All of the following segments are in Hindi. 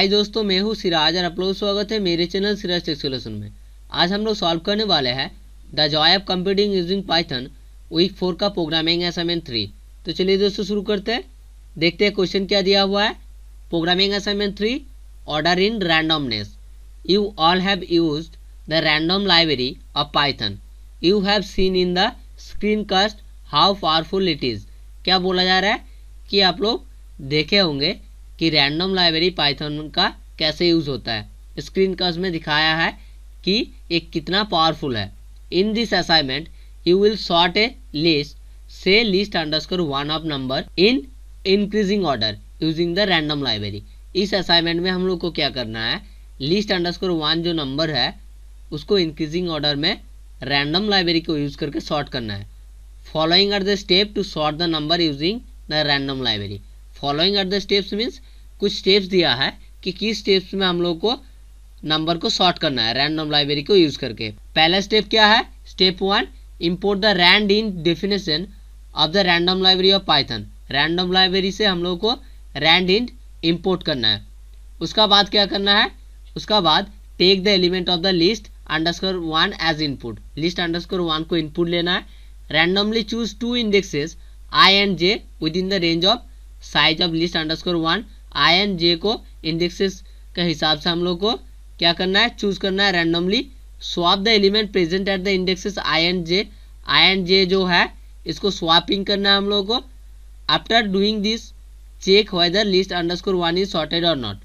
हाय दोस्तों, मैं हूँ सिराज और आप लोगों का स्वागत है मेरे चैनल सिराज टेक सॉल्यूशन में। आज हम लोग सॉल्व करने वाले हैं the joy of computing using Python week 4 का प्रोग्रामिंग असाइनमेंट 3। तो चलिए दोस्तों शुरू करते हैं। देखते हैं क्वेश्चन क्या दिया हुआ है। Programming assignment 3, order in randomness. You all have used the random library of Python. You have seen in the screen cast how powerful it is. क्या बोला जा रहा है कि आप लोग देखे होंगे कि रैंडम लाइब्रेरी पाइथन का कैसे यूज़ होता है। स्क्रीन कास्ट में दिखाया है कि ये कितना पावरफुल है। In this assignment you will sort a list से list underscore 1 of number in increasing order using the random library. इस असाइनमेंट में हम लोग को क्या करना है, लिस्ट अंडरस्कोर 1 जो नंबर है उसको इंक्रीजिंग ऑर्डर में रैंडम लाइब्रेरी को यूज़ करके सॉर्ट करना है। Following are the step to sort the number using the random library. Following are the steps means कुछ स्टेप्स दिया है कि किस स्टेप्स में हम लोग को नंबर को सॉर्ट करना है रैंडम लाइब्रेरी को यूज करके। पहला स्टेप क्या है, step 1, import the rand in definition of the random library of Python. Random library से हम लोग को रैंड इन इंपोर्ट करना है। उसका बाद क्या करना है, उसका बाद take the element of the list underscore 1 as input. List underscore 1 को इनपुट लेना है। Randomly choose 2 indexes i and j within the range of size of list underscore 1। I and j को इंडेक्सेस के हिसाब से हम लोग को क्या करना है, चूज करना है randomly. Swap the element present at the indexes i and j. I and j जो है इसको स्वैपिंग करना है हम लोग को। After doing this check whether list underscore 1 is sorted और नॉट।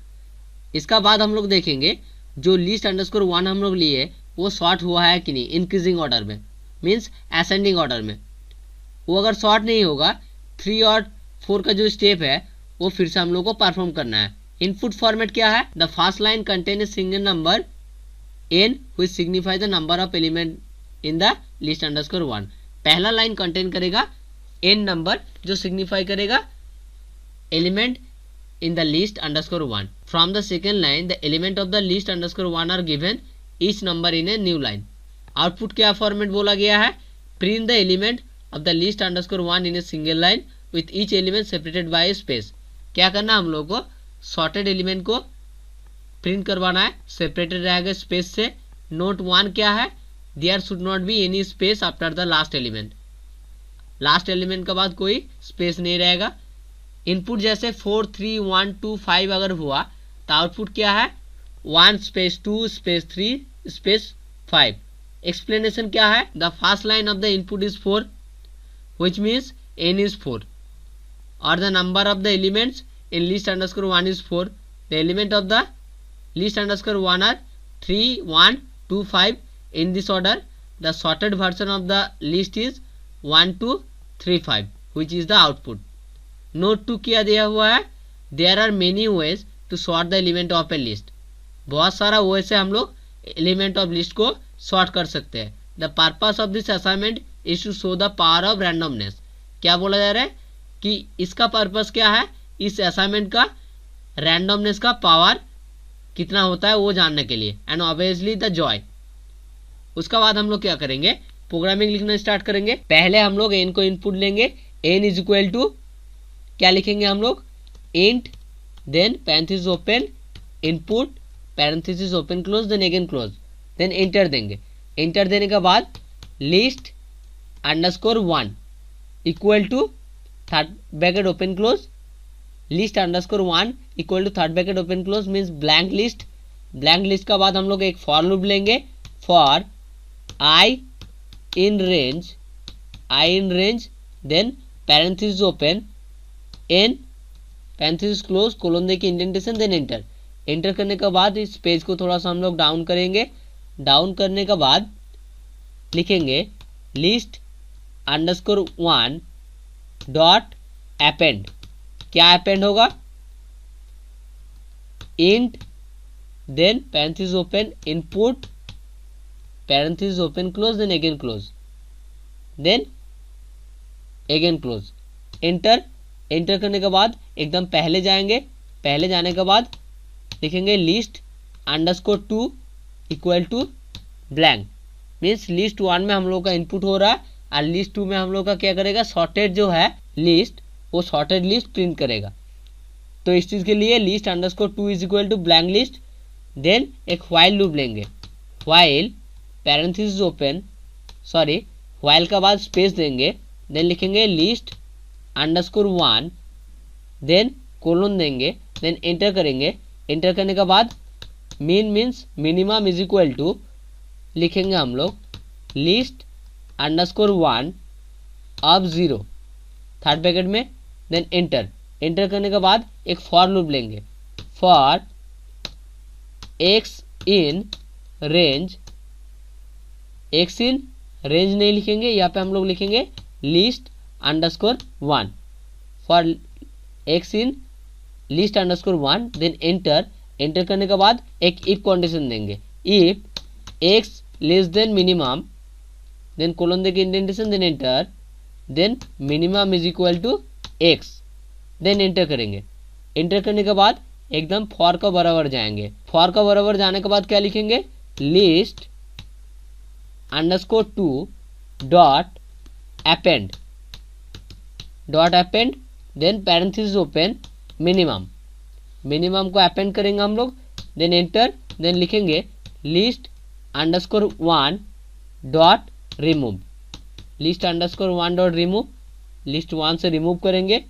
इसका बाद हम लोग देखेंगे जो लिस्ट अंडरस्कोर 1 हम लोग लिए वो सॉर्ट हुआ है कि नहीं इंक्रीजिंग ऑर्डर में, मीन्स असेंडिंग ऑर्डर में। वो अगर सॉर्ट नहीं होगा 3 और 4 का जो स्टेप है वो फिर से हम लोग को परफॉर्म करना है। इनपुट फॉर्मेट क्या है, the first line contain a single number n which signify the number of element in the list underscore 1। पहला लाइन कंटेन करेगा n नंबर जो सिग्निफाई करेगा element in the list underscore 1। From the second line the element of the list underscore 1 are given each number in a new line. Output क्या फॉर्मेट बोला गया है, print the element of the list underscore 1 in a single line with each element separated by space. क्या करना है हम लोग को, सॉर्टेड एलिमेंट को प्रिंट करवाना है, सेपरेटेड रहेगा स्पेस से। नोट 1 क्या है, there should not be any space after the last element. Last element के बाद कोई स्पेस नहीं रहेगा। इनपुट जैसे 4 3 1 2 5 अगर हुआ तो आउटपुट क्या है, 1 स्पेस 2 स्पेस 3 स्पेस 5। एक्सप्लेनेशन क्या है, the first line of the input is 4 which means n is 4 or the number of the elements in list underscore 1 is 4. The element of the list underscore 1 are 3 1 2 5 in this order. The sorted version of the list is 1 2 3 5 which is the output. Note 2 क्या दिया हुआ है, there are many ways to sort the element of a list. बहुत सारा way से हम लोग element of list को sort कर सकते हैं। The purpose of this assignment is to show the power of randomness. क्या बोला जा रहा है कि इसका पर्पस क्या है, इस असाइनमेंट का रैंडमनेस का पावर कितना होता है वो जानने के लिए, एंड ऑब्वियसली द जॉय। उसका बाद हम लोग क्या करेंगे, प्रोग्रामिंग लिखना स्टार्ट करेंगे। पहले हम लोग n को इनपुट लेंगे। n इज इक्वल टू क्या लिखेंगे हम लोग, int then parenthesis open input parenthesis open close then again close, then enter देंगे। एंटर देने के बाद list underscore 1 equal to third bracket open close, list underscore 1 equal to third bracket open close means blank list. Blank list का बाद हम लोग एक फॉर लूप लेंगे, for i in range then parenthesis open n parenthesis close colon दे के इंडेंटेशन देन एंटर। एंटर करने के बाद इस पेज को थोड़ा सा हम लोग डाउन करेंगे। डाउन करने के बाद लिखेंगे लिस्ट अंडरस्कोर 1 डॉट अपेंड। क्या अपेंड होगा, int then parenthesis open input parenthesis open close then again close then again close. Enter. Enter करने के बाद एकदम पहले जाएंगे। पहले जाने के बाद लिखेंगे list underscore 2 equal to blank, means list 1 में हम लोग का इनपुट हो रहा है और लिस्ट 2 में हम लोग का क्या करेगा, सॉर्टेड जो है लिस्ट वो सॉर्टेड लिस्ट प्रिंट करेगा। तो इस चीज़ के लिए list underscore 2 is equal to blank list, then एक व्हाइल लूप लेंगे, while parenthesis open, sorry while का बाद स्पेस देंगे, देन लिखेंगे लिस्ट अंडरस्कोर 1, देन कोलन देंगे, देन एंटर करेंगे। एंटर करने के बाद mean means minimum is equal to लिखेंगे हम लोग लिस्ट अंडरस्कोर 1 अब 0 थर्ड ब्रैकेट में, देन एंटर। एंटर करने के बाद एक फॉर लूप लेंगे, for x in range, x in range नहीं लिखेंगे, यहाँ पे हम लोग लिखेंगे list underscore 1, for x in list underscore 1, then enter. Enter करने के बाद एक इफ कंडीशन देंगे, if x less than minimum, then colon देके indentation, then enter, then minimum is equal to x, then enter करेंगे। एंटर करने के बाद एकदम फॉर का बराबर जाएंगे, फॉर का बराबर जाने के बाद क्या लिखेंगे list underscore 2 dot append, dot append, then parenthesis open minimum, minimum को अपेंड करेंगे हम लोग, देन एंटर, देन लिखेंगे list underscore 1 dot remove, list underscore 1 dot remove, list 1 से रिमूव करेंगे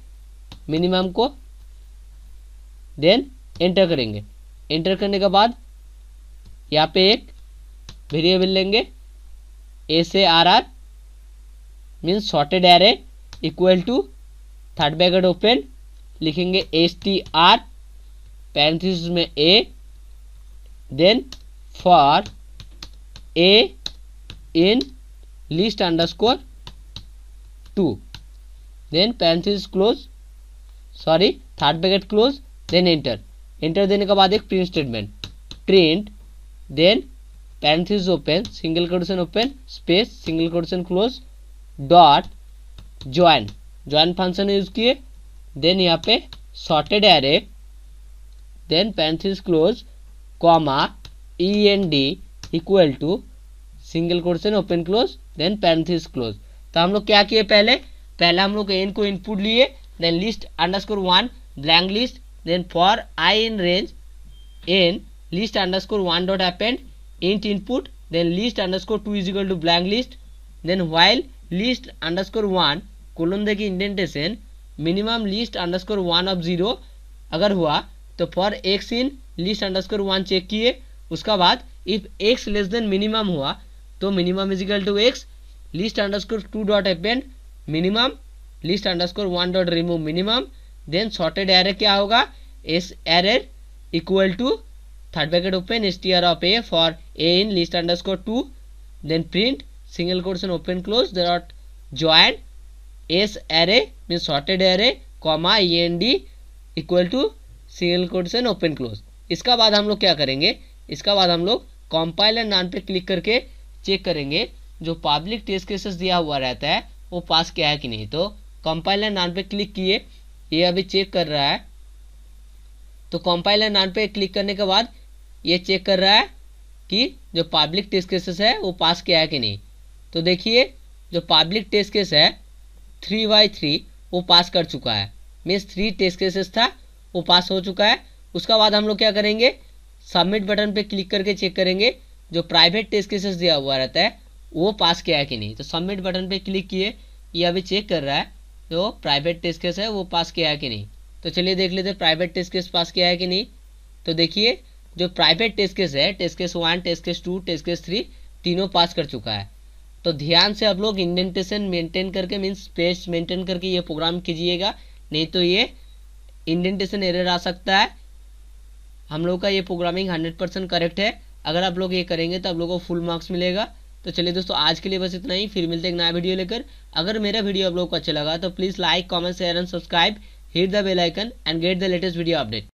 मिनिमम को, देन एंटर करेंगे। एंटर करने के बाद यहाँ पे एक वेरिएबल लेंगे SARR means sorted array equal to third bracket open, लिखेंगे STR पैरेंथेसिस में A, then for A in list underscore 2, then parenthesis close, sorry third bracket close, then enter. Enter देने के बाद एक print statement, print, then parenthesis open, single quotation open, space, single quotation close, dot join, join function use किए, देन यहाँ पे sorted array, then parenthesis close, comma END equal to single quotation open close, then parenthesis close. तो हम लोग क्या किए पहले हम लोग एन को इनपुट लिए, then list underscore 1 blank list, then for i in range n list underscore 1 dot append int input, then list underscore 2 is equal to blank list, then while list underscore 1 colon देके indentation minimum list underscore 1 of 0 अगर हुआ तो for x in list underscore 1 check किए, उसका बाद if x less than minimum हुआ तो minimum is equal to x, list underscore 2 dot append minimum, list underscore 1 dot remove minimum, then sorted array क्या होगा S array equal to third bracket open STR of A for A in list underscore 2, then print single quotation open close dot join S array mean sorted array comma END equal to single quotation open close. इसका बाद हम लोग क्या करेंगे, इसका बाद हम लोग कंपाइल एंड रन पे क्लिक करके चेक करेंगे जो पब्लिक टेस्ट केसेस दिया हुआ रहता है वो पास किया है कि नहीं। तो कंपाइल एंड रन पे क्लिक किए, ये अभी चेक कर रहा है, तो कंपाइल एंड रन पे क्लिक करने के बाद ये चेक कर रहा है कि जो पब्लिक टेस्ट केसेस है वो पास किया है कि नहीं। तो देखिए जो पब्लिक टेस्ट केस है 3/3 वो पास कर चुका है, मीन्स 3 टेस्ट केसेस था वो पास हो चुका है। उसका बाद हम लोग क्या करेंगे, सबमिट बटन पे क्लिक करके चेक करेंगे जो प्राइवेट टेस्ट केसेस दिया हुआ रहता है वो पास किया है कि नहीं। तो सबमिट बटन पे क्लिक किए, ये अभी चेक कर रहा है जो प्राइवेट टेस्ट केस है वो पास किया है कि नहीं। तो चलिए देख लेते हैं प्राइवेट टेस्ट केस पास किया है कि नहीं। तो देखिए जो प्राइवेट टेस्ट केस है test case 1, test case 2, test case 3 तीनों पास कर चुका है। तो ध्यान से आप लोग इंडेंटेशन मेंटेन करके मीन्स स्पेस मेंटेन करके ये प्रोग्राम कीजिएगा, नहीं तो ये इंडेंटेशन एरर आ सकता है। हम लोग का ये प्रोग्रामिंग 100% करेक्ट है, अगर आप लोग ये करेंगे तो आप लोगों को फुल मार्क्स मिलेगा। तो चलिए दोस्तों आज के लिए बस इतना ही, फिर मिलते हैं एक नया वीडियो लेकर। अगर मेरा वीडियो आप लोगों को अच्छा लगा तो please like, comment, share and subscribe, hit the bell icon and get the latest video update.